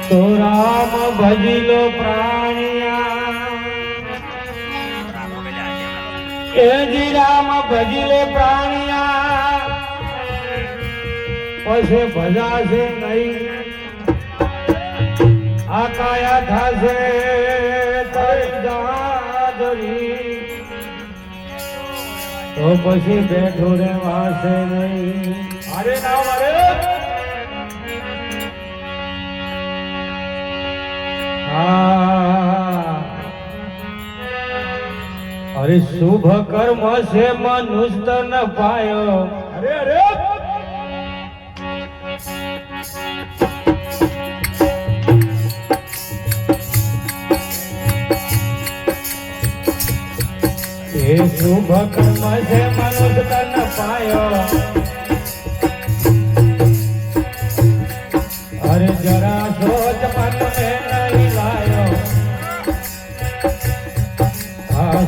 તો રામ ભજલો પ્રાણિયા એ જી રામ ભજલે પ્રાણિયા પછી ભજાશે નહીં આ કાયા થશે તો પછી બેઠો રહેવાશે નહીં અરે ના મારે अरे शुभ कर्म से मनुष्य न पायो अरे अरे ये शुभ कर्म से मनुष्य न पायो अरे जरा सोच मन में नहीं लायो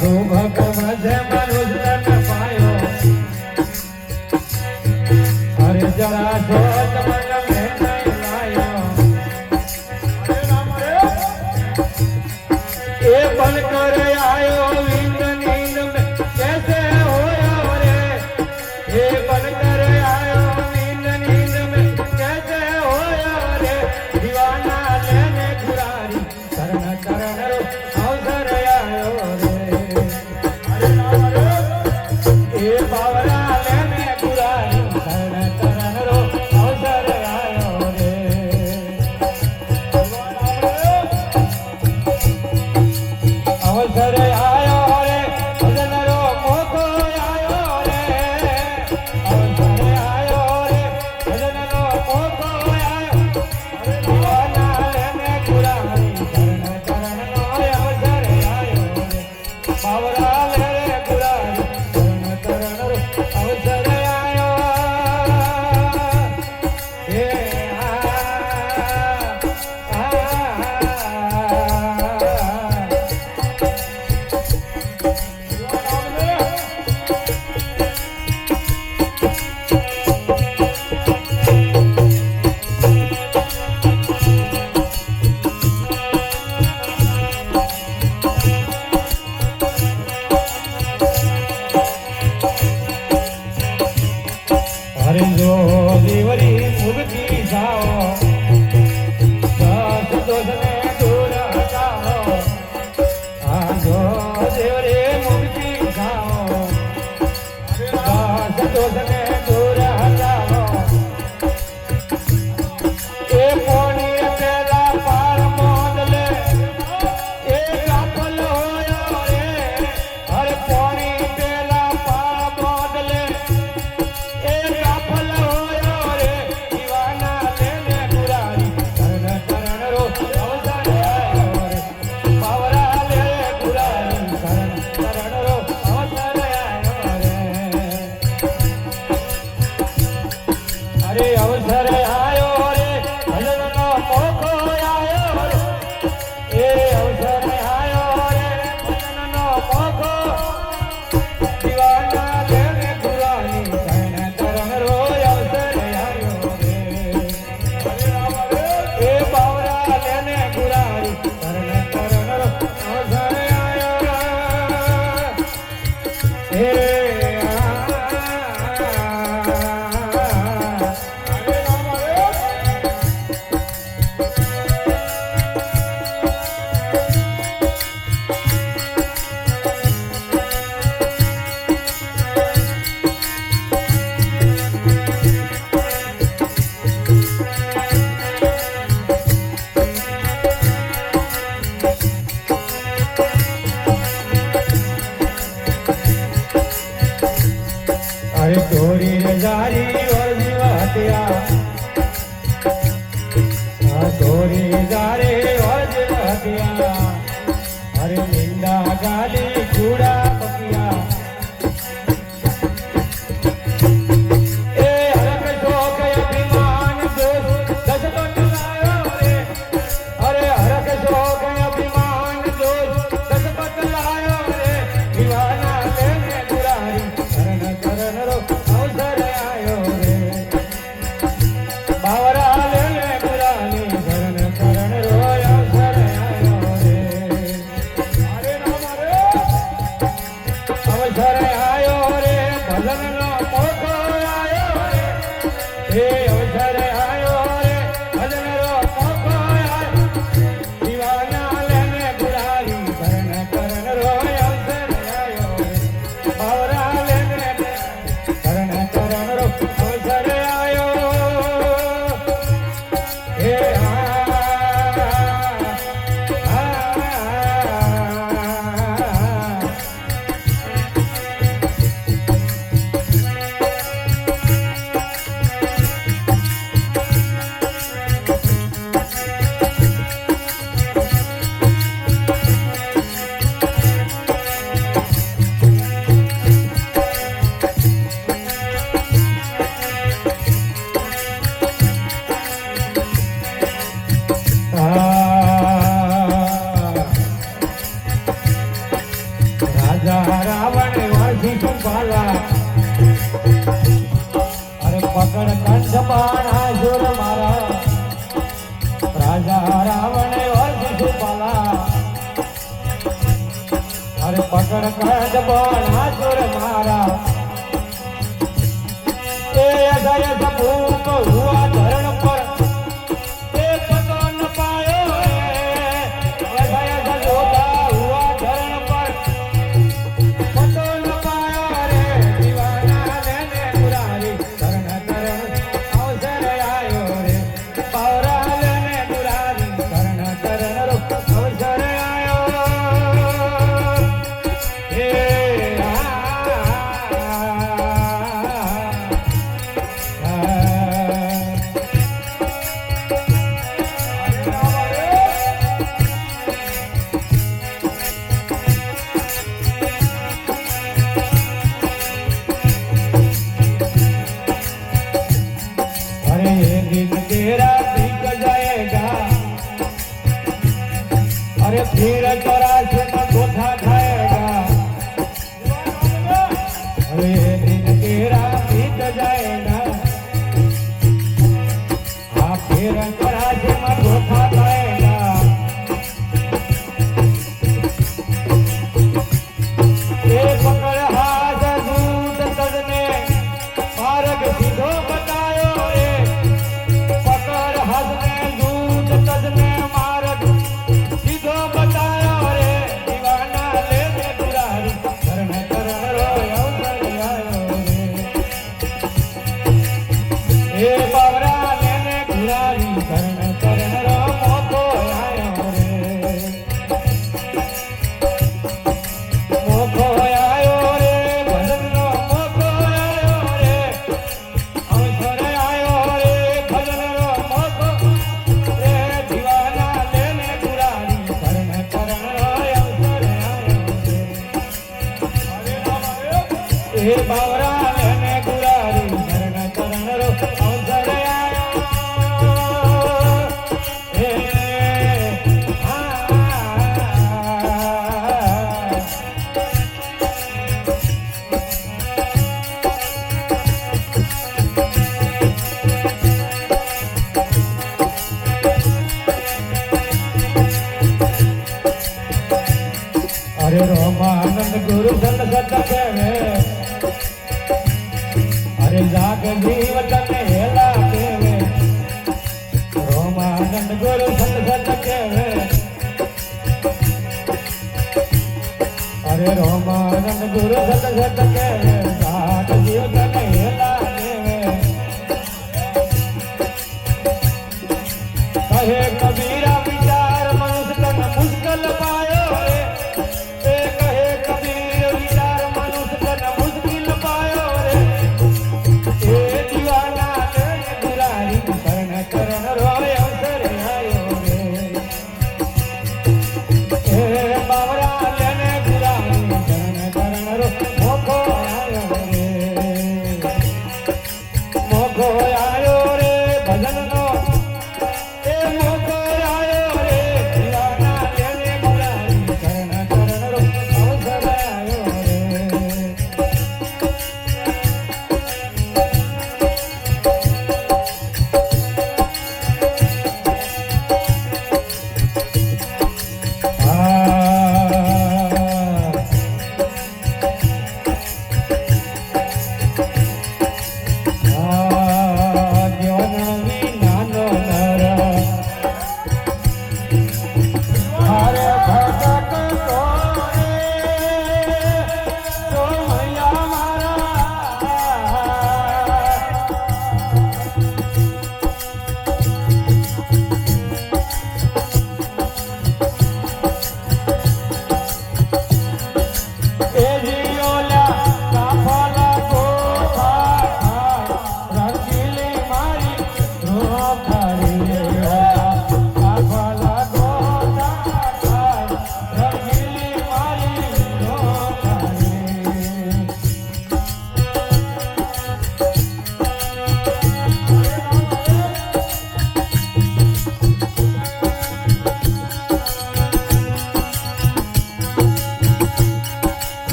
शुभ कर्म से मनुष्य न पायो अरे जरा सोच मन में नहीं लायो ये बन कर आयो नींद नींद में कैसे होया रे ये बन कर आयो नींद नींद में कैसे होया रे दीवाना लेने गुरारी करण करण रो अवसर आयो रे बावरा लेने गुरारी करण करण रो अवसर आयो रे अवसर आयो रे भजन रो मोको आयो रे अवसर आयो रे भजन रो मोको आयो दीवाना लेने गुरारी करण करण रो अवसर आयो रे बावरा लेने गुरारी अवसर आयो अरे जो देवरी मुक्ति जाओ दस दोष में दूर हटाओ जो देवरी मुक्ति जाओ दस दोष में दूर हटाओ ये पोनी तेरा पार मोदले ये काफल होया रे हर पोनी तेरा पार मोदले अरे अवसर आयो रे भजन नो मोको आयो रे ए अवसर आयो रे भजन नो मोको दीवाना लेने गुरानी करण करण रो अवसर आयो रे ए बावरा लेने गुरानी करण करण रो अवसर आयो रे अरे तोरी जारी और जीवतिया तोरी जारी और जीवतिया अरे निंदा गाली कूड़ा पकिया ए हरक हे अवसर आयो रे भजन रो मोको आयो दीवाना लेने गुरारी भरण करण रो अवसर आयो रे बावरा लेने भरण करण रो अवसर आयो हे राजा रावण वासी संभाला अरे पकड़ कंठ बाणा जोर मारा राजा रावण वासी संभाला अरे पकड़ कंठ बाणा जोर मारा ए अजय भूप हुआ धरण पर अरे फिर चौरासी में गोथा खाएगा अरे दिन तेरा बीत जाएगा हाँ फिर चौरासी में गोथा खाएगा ये पकड़ हाथ दूत तजने मार्ग सीधो बतायो रे पकड़ हाथ में दूत तजने मार्ग सीधो बतायो रे दीवाना लेने दुरारी करण करण रो अवसर आयो रे हे बावरा लेने दुरारी करण करण रो मोको आयो रे मोको आयो रे भजन रो मोको आयो रे अवसर आयो रे भजन रो मोको रे दीवाना लेने दुरारी करण करण रो अवसर आयो रे हे बावरा लेने दुरारी करण करण रो अवसर आयो हे अरे रोमानंद गुरु सन सत कहवे अरे जाग जीव तन हेला कहवे रोमानंद गुरु सन सत कहवे अरे रोमानंद गुरु सत सत कहवे जाग जीव तन हेला कहवे कहे कबीरा विचार मनुष्य तन मुश्किल पायो रे कहे कबीर विचार मनुष्य तन मुश्किल पायो रे ए दीवाना लेने दुरारी करण करण रो अवसर आयो रे ए बावरा लेने दुरारी करण करण रो मोको आयो रे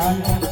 Yeah.